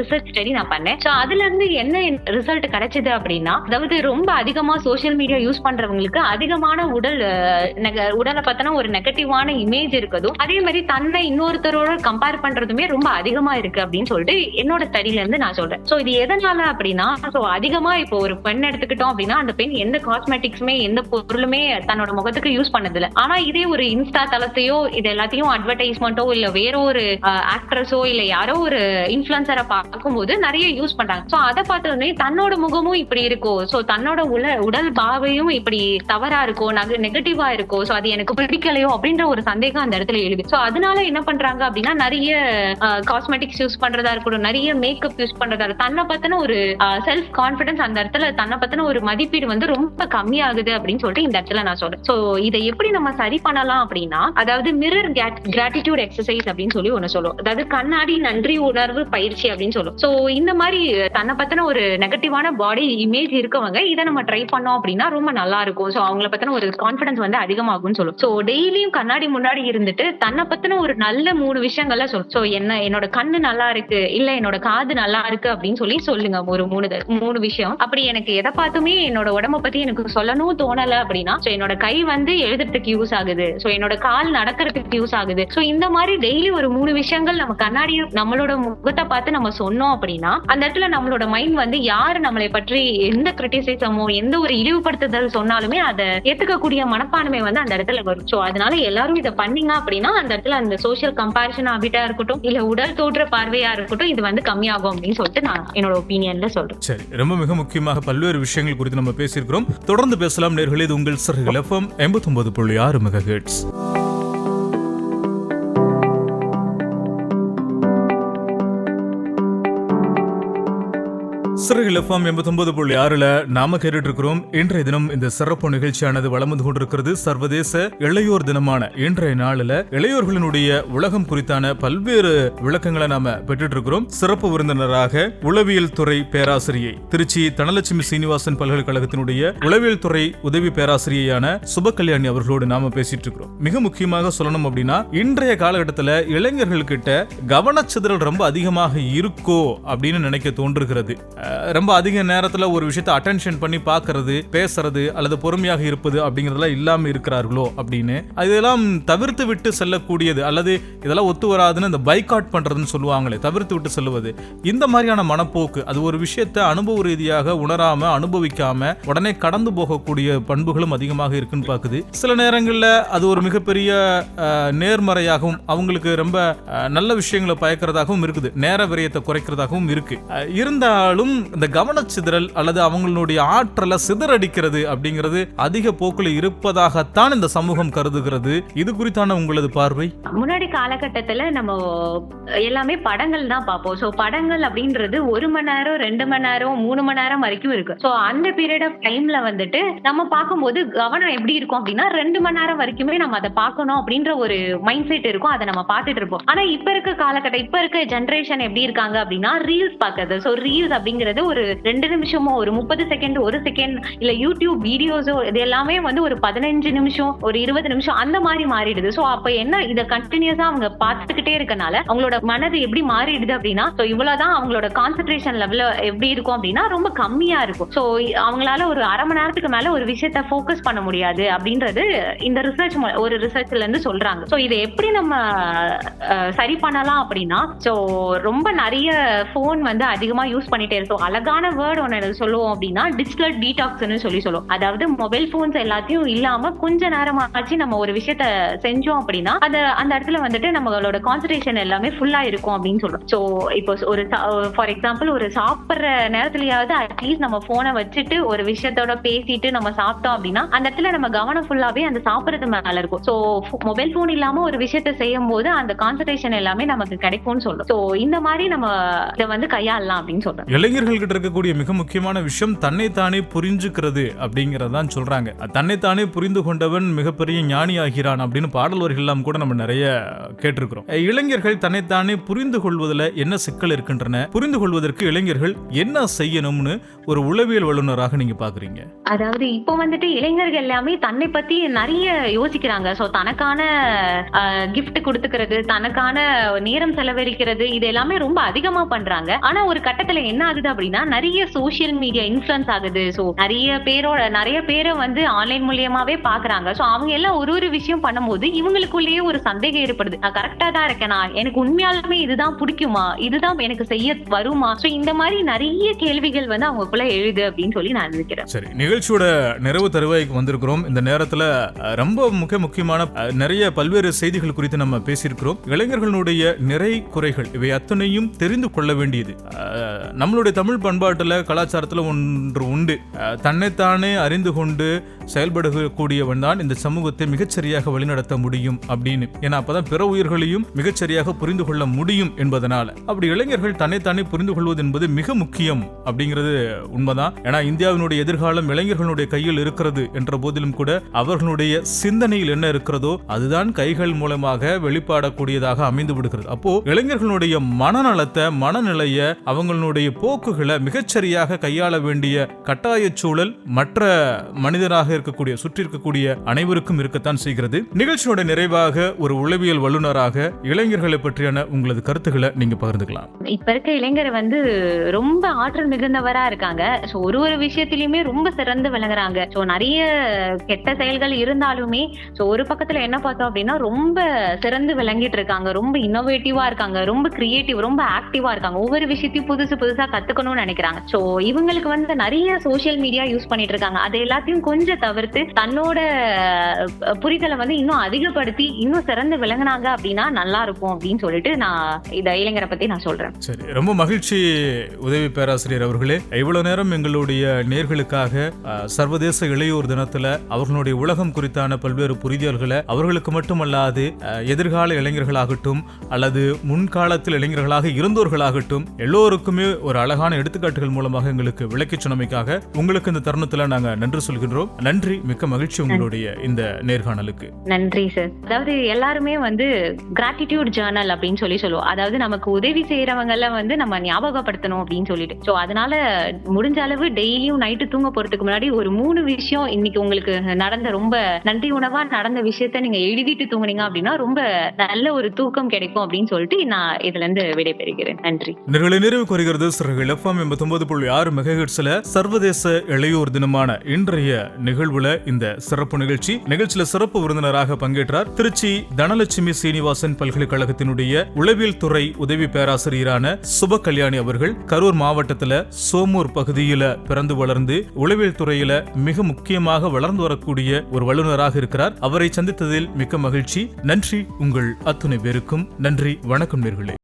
ரிசர்ச் ஸ்டடி நான் பண்ணேன். சோ அதுல இருந்து என்ன ரிசல்ட் கிடைச்சது அப்படின்னா, அதாவது ரொம்ப அதிகமா சோசியல் மீடியா யூஸ் பண்றவங்களுக்கு அதிகமான உடலை பத்தின ஒரு நெகட்டிவான இமேஜ் இருக்குதும், அதே மாதிரி தன்னை இன்னொருத்தரோட கம்பேர் பண்றதுமே ரொம்ப அதிகமா இருக்கு அப்படின்னு சொல்லிட்டு என்னோட ஸ்டடில இருந்து நான் சொல்றேன். சோ இது எதனால அப்படின்னா, சோ அதிகமா இப்போ ஒரு பெண் எடுத்துக்கிட்டோம் அப்படின்னா அந்த பெண் எந்த காஸ்மெட்டிக்ஸுமே எந்த பொருளுமே தன்னோட முகத்துக்கு யூஸ் பண்ணதில்லை. ஆனா இதே ஒரு இன்ஸ்டா தளத்தையோ இது எல்லாத்தையும் அட்வர்டைஸ்மெண்ட்டோ இல்ல வேற ஒரு ஆக்ட்ரஸோ இல்ல யாரோ ஒரு இன்ஃபுளுசரை பார்க்கும்போது நிறைய யூஸ் பண்றாங்க. சோ அதை பார்த்தோன்னே தன்னோட முகமும் இப்படி இருக்கோ, சோ தன்னோட உடல் பாவையும் இப்படி தவறா இருக்கோ, நெகட்டிவா இருக்கோ, சோ அது எனக்கு பிடிக்கலையோ அப்படின்ற ஒரு சந்தேகம் அந்த இடத்துல எழுது. சோ அதனால என்ன பண்றாங்க அப்படின்னா நிறைய காஸ்மெட்டிக்ஸ் யூஸ் பண்றதா இருக்கட்டும், நிறைய மேக்கப் யூஸ் பண்றதா இருக்கும், தன்னை பத்தின ஒரு செல்ஃப் கான்பிடன்ஸ் அந்த இடத்துல தன்னை பத்தின ஒரு மதிப்பீடு வந்து ரொம்ப கம்மியாகுது அப்படின்னு சொல்லிட்டு இந்த இடத்துல நான் சொல்றேன். சோ இதை எப்படி நம்ம சரி பண்ணலாம் அப்படின்னா, அதாவது மிரர் கிராட்டிடியூட் எக்ஸசைஸ் அப்படின்னு சொல்லி ஒண்ணு சொல்லுவோம். அதாவது கண்ணாடி நன்றி உணர்வு பயிற்சி அப்படின்னு சொல்லுவோம். சோ இந்த மாதிரி தன்னை பத்தின ஒரு நெகட்டிவான பாடி இமேஜ் இருக்கவங்க இதை நம்ம ட்ரை பண்ணோம் அப்படின்னா ரொம்ப நல்லா இருக்கும். சோ அவங்கள பத்தின ஒரு கான்பிடன்ஸ் வந்து அதிகமாகும்னு சொல்லும். சோ டெய்லியும் கண்ணாடி முன்னாடி இருந்துட்டு தன்னை பத்தின ஒரு நல்ல 3 விஷயங்கள்ல சொல்லும். சோ என்னோட கண்ணு நல்லா இருக்கு, இல்ல என்னோட காது நல்லா இருக்கு அப்படின்னு சொல்லுங்க ஒரு 3 விஷயம். அப்படி எனக்கு எதை பார்த்துமே என்னோட உடம்ப பத்தி எனக்கு சொல்லணும் தோணல அப்படின்னா, சோ என்னோட கை வந்து எழுதுறதுக்கு யூஸ் ஆகுது, சோ என்னோட கால் நடக்கிறதுக்கு யூஸ் ஆகுது. சோ இந்த மாதிரி டெய்லி ஒரு 3 விஷயங்கள் நம்ம கண்ணாடி நம்மளோட முகத்தை பார்த்து நம்ம சொன்னோம் அப்படின்னா அந்த இடத்துல நம்மளோட மைண்ட் வந்து யாரு நம்மளை பற்றி எந்த கிரிட்டிசிசமோ எந்த ஒரு இழிவுபடுத்துதல் சொன்னாலுமே அதை ஏத்துக்கக்கூடிய மனப்பான்மை வந்து அந்த இடத்துல வரும். சோ அதனால எல்லாரும் இதை பண்ணீங்க அப்படின்னா அந்த இடத்துல அந்த சோசியல் கம்பேரிசன் ஹாபிட்டா இருக்கட்டும் இல்ல உடல் தோற்ற பார்வையா இருக்கட்டும் இது வந்து கம்மியாகும் அப்படின்னு சொல்லிட்டு நான் என்னோட ஒப்பீனியன்ல சொல்றேன். சரி, ரொம்ப மிக முக்கியமாக பல்வேறு விஷயங்கள் குறித்து நம்ம பேசியிருக்கிறோம். தொடர்ந்து பேசலாம் நேயர்களே. இது உங்கள் சர்கள் எஃப்எம் 89.6 மெகாஹெர்ட்ஸ். சிறகுகள் எஃப்எம் 89.6 நாம கேட்டுட்டு இருக்கிறோம். இன்றைய தினம் இந்த சிறப்பு நிகழ்ச்சியானது வலம் வந்து கொண்டிருக்கிறது. சர்வதேச இளையோர் தினமான இன்றைய நாளில் இளையோர்களினுடைய உலகம் குறித்தான பல்வேறு விளக்கங்களை நாம பெற்றுட்டு இருக்கிறோம். சிறப்பு விருந்தினராக உளவியல் துறை பேராசிரியை திருச்சி தனலட்சுமி சீனிவாசன் பல்கலைக்கழகத்தினுடைய உளவியல் துறை உதவி பேராசிரியையான சுபகல்யாணி அவர்களோடு நாம பேசிட்டு இருக்கிறோம். மிக முக்கியமாக சொல்லணும் அப்படின்னா, இன்றைய காலகட்டத்தில் இளைஞர்கள் கிட்ட கவனச்சிதறல் ரொம்ப அதிகமாக இருக்கோ அப்படின்னு நினைக்க தோன்றுகிறது. ரொம்ப அதிக நேரத்துல ஒரு விஷயத்தை அட்டென்ஷன் பண்ணி பாக்குறது, பேசுறது அல்லது பொறுமையாக இருப்பது அப்படிங்கறதெல்லாம் இல்லாம இருக்கிறார்களோ அப்படின்னு, இதெல்லாம் தவிர்த்து விட்டு செல்லக்கூடியது அல்லது இதெல்லாம் ஒத்து வராதுன்னு இந்த பைகாட் பண்றதுன்னு சொல்லுவாங்களே, தவிர்த்து விட்டு செல்வது, இந்த மாதிரியான மனப்போக்கு, அது ஒரு விஷயத்தை அனுபவ ரீதியாக உணராம அனுபவிக்காம உடனே கடந்து போகக்கூடிய பண்புகளும் அதிகமாக இருக்குன்னு பாக்குது. சில நேரங்கள்ல அது ஒரு மிகப்பெரிய நேர்மறையாகவும் அவங்களுக்கு ரொம்ப நல்ல விஷயங்களை பயக்கிறதாகவும் இருக்குது, நேர விரயத்தை குறைக்கிறதாகவும் இருக்கு. இருந்தாலும் இந்த கவனச்சிதறல் அல்லது அவங்களுடைய ஆற்றலை சிதறடிக்கிறது அப்படிங்கிறது அதிக போக்குல இருப்பதாகத்தான் இந்த சமூகம் கருதுகிறது. இது குறித்தான உங்களது பார்வை? முன்னாடி காலகட்டத்துல நம்ம எல்லாமே படங்கள் தான் பார்ப்போம். சோ படங்கள் அப்படின்றது 1 மணி நேரம் 2 மணி நேரம் 3 மணி நேரம் வரைக்கும் இருக்கு. சோ அந்த பீரியட் ஆஃப் டைம்ல வந்துட்டு நம்ம பார்க்கும்போது கவனம் எப்படி இருக்கும் அப்படின்னா 2 மணி நேரம் வரைக்குமே நம்ம அதை பார்க்கணும் அப்படின்ற ஒரு மைண்ட் செட் இருக்கும். அதை நம்ம பார்த்துட்டு இருப்போம். ஆனா இப்ப இருக்க காலகட்டம், இப்ப இருக்க ஜெனரேஷன் எப்படி இருக்காங்க அப்படின்னா ரீல்ஸ் பார்க்கறது. சோ ரீல்ஸ் அப்படிங்கிறது ஒரு 2 நிமிஷமோ ஒரு 30 செகண்ட் 1 செகண்ட் இல்ல யூடியூப் வீடியோஸோ இது எல்லாமே வந்து ஒரு 15 நிமிஷம் ஒரு 20 நிமிஷம் அந்த மாதிரி மாறிடுது. சோ அப்ப என்ன இதை கண்டினியூஸா அவங்க பார்த்துக்கிட்டே இருக்கனால அவங்களோட மனது எப்படி மாறிடுது அப்படின்னா சோ இவ்வளவுதான் அவங்களோட கான்சென்ட்ரேஷன் லெவல் எப்படி இருக்கும் அப்படின்னா ரொம்ப கம்மியா இருக்கும். சோ அவங்களால ஒரு அரை மணி நேரத்துக்கு மேல ஒரு விஷயத்த போக்கஸ் பண்ண முடியாது அப்படின்றது இந்த ஒரு ரிசர்ச்ல இருந்து சொல்றாங்க. சோ இதை எப்படி நம்ம சரி பண்ணலாம் அப்படின்னா சோ ரொம்ப நிறைய போன் வந்து அதிகமா யூஸ் பண்ணிட்டே இருக்கோம். அழகான வேர்ட் ஒன்னு சொல்லுவோம் அப்படின்னா டிஜிட்டல் டீடாக்ஸ்னு சொல்லுவோம். அதாவது மொபைல் போன்ஸ் எல்லாத்தையும் இல்லாம கொஞ்ச நேரமாச்சு நம்ம ஒரு விஷயத்த செஞ்சோம் அப்படின்னா அந்த இடத்துல வந்துட்டு நம்மளோட கான்சன்ட்ரேஷன் எல்லாமே ஃபுல்லா இருக்கும் அப்படின்னு சொல்றோம். சோ இப்போ ஒரு ஃபார் எக்ஸாம்பிள் ஒரு சாப்பிடுற நேரத்துலயாவது அட்லீஸ்ட் நம்ம போனை வச்சுட்டு ஒரு விஷயத்தோட பேசிட்டு நம்ம சாப்பிட்டோம் அப்படின்னா அந்த இடத்துல நம்ம கவனம் ஃபுல்லாவே அந்த சாப்பிடுறது மேல இருக்கும். சோ மொபைல் போன் இல்லாம ஒரு விஷயத்த செய்யும் போது அந்த கான்சன்ட்ரேஷன் எல்லாமே நமக்கு கிடைக்கும்னு சொல்றோம். சோ இந்த மாதிரி நம்ம இதை வந்து கையாளலாம் அப்படின்னு சொல்றோம். இளைஞர்கள் கிட்ட இருக்கக்கூடிய மிக முக்கியமான விஷயம் தன்னைத்தானே புரிஞ்சுக்கிறது அப்படிங்கறதான் சொல்றாங்க. தன்னைத்தானே புரிந்து கொண்டவன் மிகப்பெரிய ஞானி ஆகிறான் அப்படின்னு பாடல் வரிகள் எல்லாம் கூட நம்ம நிறைய கேட்டிருக்கிறோம். இளைஞர்கள் தன்னைத்தானே புரிந்து கொள்வதில் என்ன சிக்கல் இருக்கின்றன, புரிந்து கொள்வதற்கு இளைஞர்கள் என்ன செய்யணும்னு ஒரு உளவியல் வல்லுநராக நீங்க பாக்குறீங்க? அதாவது இப்போ வந்துட்டு இளைஞர்கள் எல்லாமே தன்னை பத்தி நிறைய யோசிக்கிறாங்க. சோ தனக்கான கிஃப்ட் கொடுத்துக்கிறது, தனக்கான நேரம் செலவழிக்கிறது இது எல்லாமே ரொம்ப அதிகமா பண்றாங்க. ஆனா ஒரு கட்டத்துல என்ன ஆகுது அப்படின்னா நிறைய சோசியல் மீடியா இன்ஃப்ளூயன்ஸ் ஆகுது. சோ நிறைய பேரை வந்து ஆன்லைன் மூலியமாவே பாக்குறாங்க. சோ அவங்க எல்லாம் ஒரு விஷயம் பண்ணும்போது இவங்களுக்குள்ளேயே ஒரு சந்தேகம் ஏற்படுது. நான் கரெக்டா தான் இருக்கேனா, எனக்கு உண்மையாலுமே இதுதான் பிடிக்குமா, இதுதான் எனக்கு செய்ய வருமா? சோ இந்த மாதிரி நிறைய கேள்விகள் வந்து அவங்களுக்குள்ள எழுது அப்படின்னு சொல்லி நான் நினைக்கிறேன். சரி, நிகழ்ச்சியோட நிறைவு தருவாய்க்கு வந்திருக்கிறோம். இந்த நேரத்துல ரொம்ப முக்கியமான நிறைய பல்வேறு செய்திகள் குறித்து நம்ம பேசியிருக்கிறோம். இளைஞர்களுடைய நிறை குறைகள் இவை அத்தனையும் தெரிந்து கொள்ள வேண்டியது. நம்மளுடைய தமிழ் பண்பாட்டுல கலாச்சாரத்துல ஒன்று உண்டு. தன்னைத்தானே அறிந்து கொண்டு செயல்படக்கூடியவன் தான் இந்த சமூகத்தை மிகச்சரியாக வழிநடத்த முடியும் அப்படின்னு. ஏன்னா அப்பதான் பிற உயிர்களையும் மிகச்சரியாக புரிந்து கொள்ள முடியும் என்பதனால அப்படி இளைஞர்கள் தன்னைத்தானே புரிந்து கொள்வது என்பது மிக முக்கியம் அப்படிங்கிறது உண்மைதான். ஏன்னா இந்தியாவினுடைய எதிர்காலம் இளைஞர்களுடைய கையில் இருக்கிறது என்ற போதிலும் கூட அவர்களுடைய சிந்தனையில் என்ன இருக்கிறதோ அதுதான் கைகள் மூலமாக வெளிப்பாடக்கூடியதாக அமைந்து விடுகிறது. அப்போ இளைஞர்களுடைய மனநலத்தை மனநிலைய அவங்களுடைய போக்குகளை மிகச்சரியாக கையாள வேண்டிய கட்டாய சூழல் மற்ற மனிதராக இருக்கக்கூடிய சுற்றி இருக்கக்கூடிய அனைவருக்கும் இருக்கத்தான் செய்கிறது. நிகழ்ச்சியோட நிறைவாக ஒரு உளவியல் வல்லுநராக இளைஞர்களை பற்றியான உங்களது கருத்துக்களை நீங்க பகிர்ந்துக்கலாம். இப்ப இருக்க இளைஞர் வந்து ரொம்ப ஆற்றல் மிகுந்தவரா இருக்காங்க. சோ ஒரு விஷயத்திலயுமே ரொம்ப சிறந்து விளங்குறாங்க. சோ நிறைய கெட்ட செயல்கள் இருந்தாலுமே சோ ஒரு பக்கத்துல என்ன பார்த்தோம் அப்படின்னா ரொம்ப சிறந்து விளங்கிட்டு இருக்காங்க, ரொம்ப இன்னோவேட்டிவா இருக்காங்க, ரொம்ப கிரியேட்டிவ், ரொம்ப ஆக்டிவா இருக்காங்க, ஒவ்வொரு விஷயத்தையும் புதுசா கத்துக்கணும்னு நினைக்கிறாங்க. சோ இவங்களுக்கு வந்து நிறைய சோசியல் மீடியா யூஸ் பண்ணிட்டு இருக்காங்க. அது எல்லாத்தையும் கொஞ்சம் தவிர்த்து தன்னோட புரிதலை வந்து இன்னும் அதிகப்படுத்தி இன்னும் சிறந்து விளங்குனாங்க அப்படின்னா நல்லா இருக்கும் அப்படின்னு சொல்லிட்டு நான் இந்த இளைஞரை பத்தி நான் சொல்றேன். சரி, ரொம்ப மகிழ்ச்சி உதவி பேராசிரியர் அவர்களே. இவ்வளவு நேரம் எங்களுடைய நேர்களுக்காக சர்வதேச இளையோர் தினத்துல அவர்களுடைய உலகம் குறித்தான பல்வேறு புரிதல்களை அவர்களுக்கு மட்டுமல்லாது எதிர்கால இளைஞர்களாகட்டும் அல்லது முன்காலத்தில் இளைஞர்களாக இருந்தோர்களாகட்டும் எல்லோருக்குமே ஒரு அழகான எடுத்துக்காட்டுகள் மூலமாக எங்களுக்கு விளக்கி சொன்னமைக்காக உங்களுக்கு இந்த தருணத்துல நாங்க நன்றி சொல்கின்றோம். நன்றி, மிக்க மகிழ்ச்சி உங்களுடைய இந்த நேர்காணலுக்கு. நன்றி சார். அதாவது எல்லாருமே வந்து கிராட்டிடியூட் ஜர்னல் அப்படின்னு சொல்லுவோம். அதாவது நமக்கு உதவி செய்யறவங்க எல்லாம் வந்து நம்ம ஞாபகப்படுத்தணும் அப்படின்னு சொல்லிட்டு. சோ அதனால முடிஞ்ச அளவு டெய்லியும் நைட்டு தூங்க போறதுக்கு முன்னாடி ஒரு 3 விஷயம் இன்னைக்கு உங்களுக்கு நடந்த ரொம்ப நன்றி உணவா நடந்த விஷயத்த நீங்க எழுதிட்டு தூங்குனீங்க அப்படின்னா ரொம்ப நல்ல ஒரு தூக்கம் கிடைக்கும் அப்படின்னு சொல்லிட்டு நான் இதுல இருந்து விடைபெறுகிறேன். நன்றி. நிறைவு குறைகிறது சிறகுகள் FM 89.6 மெகாஹெர்ட்ஸ்ல சர்வதேச இளையோர் தினமான இன்றைய நிகழ்வுல இந்த சிறப்பு நிகழ்ச்சியில சிறப்பு விருந்தினராக பங்கேற்றார் திருச்சி தனலட்சுமி சீனிவாசன் பல்கலைக்கழகத்தினுடைய உளவியல் துறை உதவி பேராசிரியரான சுப கல்யாணி அவர்கள். கரூர் மாவட்டத்துல சோமூர் பகுதியில பிறந்து வளர்ந்து உளவியல் துறையில மிக முக்கியமாக வளர்ந்து வரக்கூடிய ஒரு வல்லுநராக இருக்கிறார். அவரை சந்தித்ததில் மிக்க மகிழ்ச்சி. நன்றி உங்கள் அத்துணை பேருக்கும். நன்றி, வணக்கம் நேயர்களே.